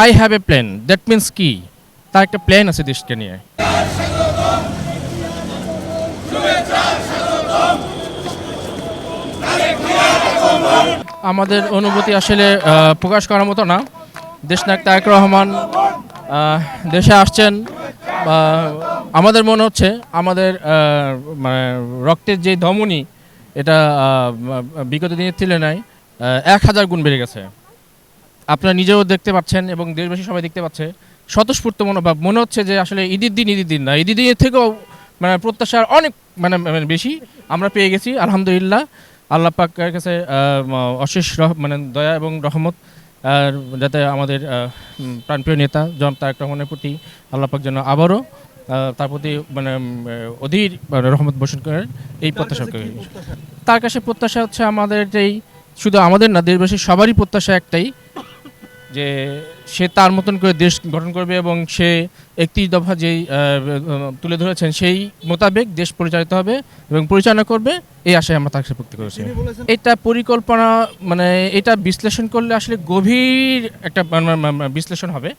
I have a plan, that means কি তার একটা প্ল্যান আছে দেশকে নিয়ে। আমাদের অনুভূতি আসলে প্রকাশ করার মতো না। দেশনায়ক তারেক রহমান দেশে আসছেন। আমাদের মনে হচ্ছে আমাদের মানে রক্তের যে ধমনী এটা বিগত দিনের তুলনায় 1000 গুণ বেড়ে গেছে। আপনারা নিজেও দেখতে পাচ্ছেন এবং দেশবাসী সবাই দেখতে পাচ্ছে। স্বতঃস্ফূর্ত মনোভাব, মনে হচ্ছে যে আসলে ঈদের দিন না, ঈদের দিনের থেকেও মানে প্রত্যাশার অনেক বেশি আমরা পেয়ে গেছি আলহামদুলিল্লাহ। আল্লাহ পাকের কাছে অশেষ মানে দয়া এবং রহমত, আর যাতে আমাদের প্রাণপ্রিয় নেতা জনাব তারেক রহমানের প্রতি আল্লাহ পাক যেন আবারও তার প্রতি মানে অধীর রহমত বর্ষণ করেন, এই প্রত্যাশা করি। তার কাছে প্রত্যাশা হচ্ছে আমাদের যেই, শুধু আমাদের না, দেশবাসীর সবারই প্রত্যাশা একটাই, যে সে তার মতন করে দেশ গঠন করবে এবং সে একটি দফা যেই তুলে ধরেছেন সেই মোতাবেক দেশ পরিচালিত হবে এবং পরিচালনা করবে, এই আশায় আমরা তার কাছে প্রত্যক্ষ করেছি। এটা পরিকল্পনা মানে এটা বিশ্লেষণ করলে আসলে গভীর একটা বিশ্লেষণ হবে।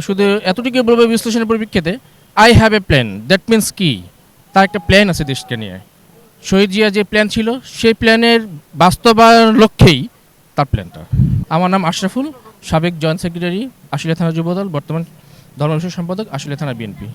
শুধু এতটুকু বলবো বিশ্লেষণের পরিপ্রেক্ষিতে, I have a plan, that means কি তার একটা প্ল্যান আছে দেশকে নিয়ে। শহীদ জিয়া যে প্ল্যান ছিল সেই প্ল্যানের বাস্তবায়ন লক্ষ্যেই তার প্ল্যানটা। আমার নাম আশরাফুল, সাবেক জয়েন্ট সেক্রেটারি আশুলিয়া থানা যুবদল, বর্তমান ধর্ম বিষয়ক সম্পাদক আশুলিয়া থানা বিএনপি।